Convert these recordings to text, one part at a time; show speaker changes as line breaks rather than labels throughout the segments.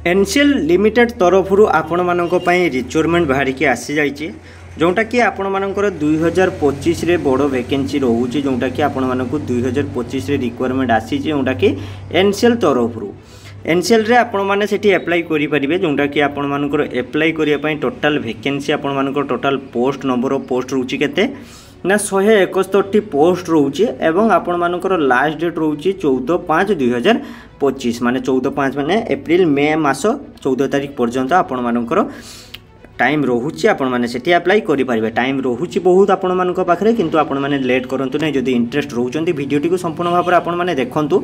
NCL limited तरफ आपण मानक रिक्वायरमेंट बाहर की आसी जाइए जोटा कि आपण मानकर 2025 रे बड़ वैकेंसी रोचे जोटा कि आपण मानक 2025 रे रिक्वायरमेंट आसी जोटा कि एनसीएल तरफ एनसीएल रे आपण माने सेठी अप्लाई करि परिबे जोटा कि आपण मानकर अप्लाई करिया पई टोटल वैकेंसी आपण मानकर total post number of post रोची केते ना 171 पोस्ट रोचे एवं आपण मानकर लास्ट डेट रोची 14/5/2025 माने 14/5 माने एप्रिल मे मास 14 तारिख पर्यंत आपण मानकर टाइम रोचे आपण माने सेठी अप्लाई करि परिबे। टाइम रोचे बहुत आपण मानक पाखरे किंतु आपण माने लेट करंतु नै जदि इंटरेस्ट रोचंती वीडियोटी को संपूर्ण भाव आपण माने देखंतु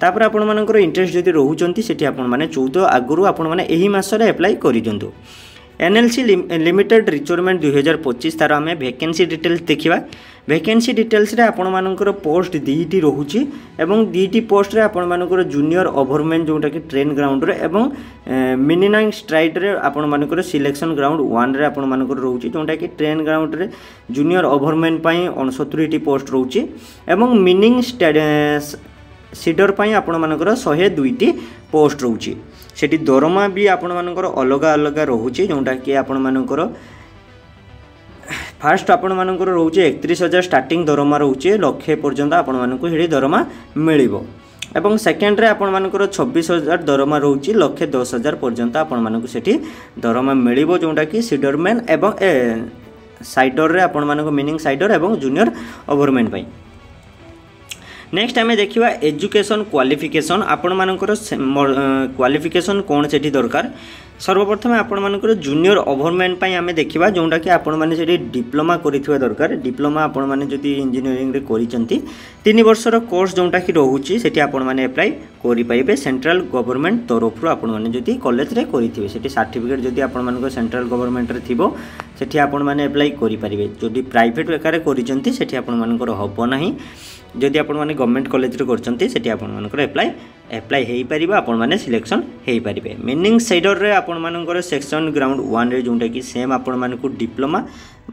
तापर आपण मानकर इंटरेस्ट जदि रोचंती सेठी आपण माने 14 आगुरु आपण माने एही मास रे अप्लाई करि दियंतु। एनएलसी लिमिटेड रिक्वायरमेंट 2025 तार आम वैकेंसी डिटेल्स देखा। वैकेंसी डिटेल्स रे आपण मानकर पोस्ट दीटी रोचे एवं दीटी पोस्ट रे आपण मानकर जूनियर ओवरमैन जोटा कि ट्रेन ग्राउंड रे एवं मिनिनाइंग स्ट्राइट रे आपण मानकर सिलेक्शन ग्राउंड 1 रे आपण मानकर रोचे जोटा कि ट्रेन ग्राउंड रे जूनियर ओवरमैन पई 69 पोस्ट रोचे एवं मिनिंग सीडर पई आपण मानकर 102 पोस्ट रोचे। सेठी दरमा भी आपण मानकर अलग अलग रोचे जोटा कि आपण मानकर फास्ट आपण मानकर रोचे 31,000 स्टार्टिंग दरमा रोचे लक्षे पर्यंत आपण मानक हेडी दरमा मिलिबो एवं सेकेंड रे आपण मानकर 26,000 दरमा रोचे लक्षे 10,000 पर्यंत आपण मानक सेठी दरमा मिलिबो जोटा कि सीडरमैन एवं साइडर रे आपण मानक मीनिंग साइडर एवं जूनियर ओवरमैन पई। नेक्स्ट आम देखा एजुकेशन क्वालिफिकेशन आपण मानकर क्वालिफिकेशन कौन से दरकार। सर्वप्रथम आपण मानकर जूनियर ओवरमैन पई आम देखा जोटा कि आपण माने सेठी डिप्लोमा करिथिबा दरकार। डिप्लोमा आपण माने जदि इंजीनियरिंग रे करिसंती 3 वर्षर कोर्स जोटा कि रहउची सेठी आपण माने अप्लाई करि पाइबे। सेंट्रल गवर्नमेंट तरफ आपण माने जदि कॉलेज रे करिथिबे सेठी सर्टिफिकेट जदि आपण मानकर सेंट्रल गवर्नमेंट रे थिबो सेठी आपण माने अप्लाई करि परिबे। जदि प्राइवेट बेकार करिसंती सेठी आपण मानकर हबो नाही। जदि आपण माने गवर्नमेंट कॉलेज रे करचंती सेठी आपण मानकर अप्लाई हेई परिबा आपण माने सिलेक्शन हेई परिबे। मीनिंग साइडर रे आपण मानकर सेक्शन ग्राउंड 1 रे जोटा कि सेम आपण मानकु डिप्लोमा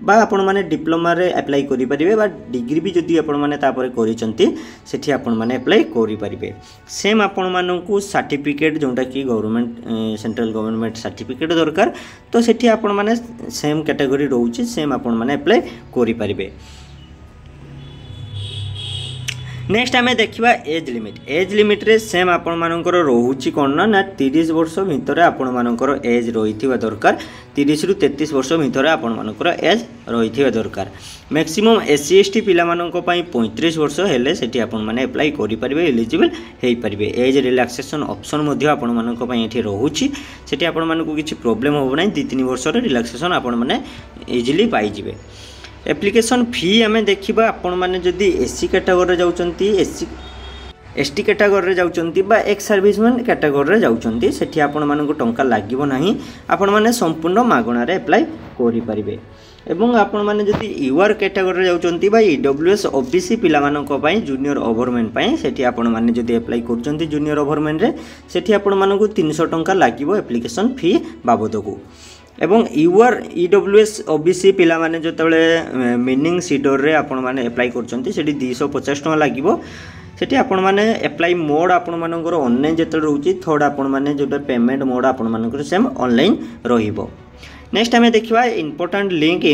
बा आपण माने डिप्लोमा रे अप्लाई करि परिबे बा डिग्री भी जदि आपण माने तापर करिसंती सेठी आपण माने अप्लाई करि परिबे। सेम आपण मानकु सर्टिफिकेट जोटा कि गवर्नमेंट सेंट्रल गवर्नमेंट सर्टिफिकेट दरकार तो सेठी आपण माने सेम कैटेगरी रहउची सेम आपण माने अप्लाई करि परिबे। नेक्स्ट आम देखा एज लिमिट रे सेम आपण मानकर रोचे कौन ना 30 वर्ष भितर आपण मानकर एज रही दरकार। 30 रु 33 वर्ष भितर आपण मानकर एज रही दरकार। मैक्सिमम एससी एसटी पिला मानक पई 35 वर्ष हेले सेठी आपण माने अप्लाई करि परिबे एलिजिबल हेई परिबे। एज रिलैक्सेशन ऑप्शन मध्ये आपण मानक पई एठी रहउची सेठी आपण मानक किछि प्रॉब्लम हो नै 2-3 वर्ष रे रिलैक्सेशन आपण माने इजीली पाई जिवे। एप्लिकेशन फी आम देखा आपण मैंने जदि एससी कैटेगोरी जाउचंती एसटी कैटेगोरी जाउचंती बा एक्स सर्विसमैन कैटेगोरी जाउचंती सेठी आपण मानक टंका लागिबो नाही। आपण माने संपूर्ण मागणा रे अप्लाई करि परिबे। एवं आपण माने जदि यूआर कैटेगोरी जाउचंती बा ईडब्ल्यूएस ओबीसी पिला मानक पई जूनियर ओवरमैन पई सेठी आपण माने जदि अप्लाई करचंती जूनियर ओवरमैन रे सेठी आपण मानक 300 टंका लागिबो एप्लिकेशन फी बाबदकू। एवं यूआर ईडब्ल्यूएस ओबीसी पिला माने जतबेले मीनिंग सीडर रे आपण माने अप्लाई करचंती सेठी 250 टका लागिबो। सेठी आपण माने अप्लाई मोड आपण मानकर ऑनलाइन जतल रहउची थर्ड आपण माने जोटा पेमेंट मोड आपण मानकर सेम ऑनलाइन रहिबो। नेक्स्ट आम देखा इंपोर्टेंट लिंक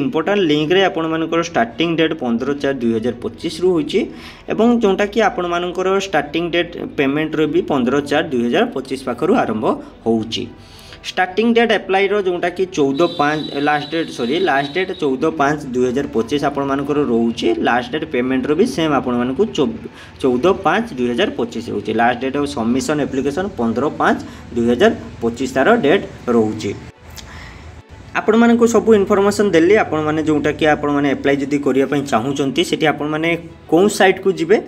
रे आपण मानकर स्टार्टिंग डेट 15/4/2025 रु होची एवं जोटा कि आपण मानकर स्टार्टिंग डेट पेमेंट रे भी 15/4/2025 पाखरु आरंभ होउची। स्टार्टिंग डेट अप्लाई रो जोटा कि 14/5 लास्ट डेट 14/5/2025 आपण मानकर रोचे। लास्ट डेट पेमेंट रो भी सेम आपण मानकु 14/5/2025 रोचे। Last date of submission application 15/5/2025 तार डेट रोचे। आपण मानकु सब इनफॉरमेशन देली आपण माने जोटा कि आपण माने अप्लाई जदी करिया पई चाहूचंती सेठी आपण माने कोन साइट को जिबे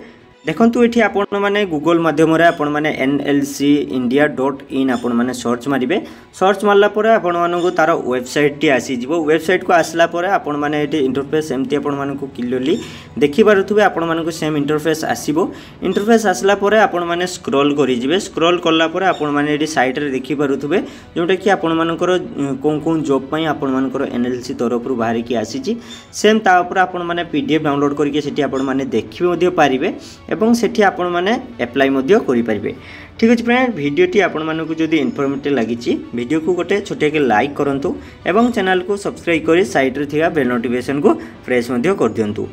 देखंतु एठी आपण माने गूगल माध्यम रे आपण माने nlcindia.in आपण माने सर्च मारिबे। सर्च मारला परे आपण मानकु तार वेबसाइट टी आसी जिवो। वेबसाइट को आसला परे आपण माने एठी इंटरफेस एमती आपण मानकु क्लियरली देखि पारुथबे। आपण मानकु सेम इंटरफेस आसीबो। इंटरफेस आसला परे आपण माने स्क्रॉल करि जिवे। स्क्रॉल करला परे आपण माने एठी साइट रे देखि पारुथबे जोटा कि आपण मानकर कोन जॉब पई आपण मानकर एनएलसी तरफ रु बाहर की आसीची सेम ता ऊपर आपण माने पीडीएफ डाउनलोड करके सेठी आपण माने देखि मध्य पारिबे एवं सेठी आपण माने अप्लाई मध्य करि परिबे। ठीक अच्छे फ्रेंड वीडियोटी आपण मानक जदि इनफॉर्मेटिव लगी वीडियो को गोटे छोटे के लाइक करूँ एवं चैनल को सब्सक्राइब कर साइड रे थिबा बेल नोटिफिकेशन को प्रेस कर दिंतु।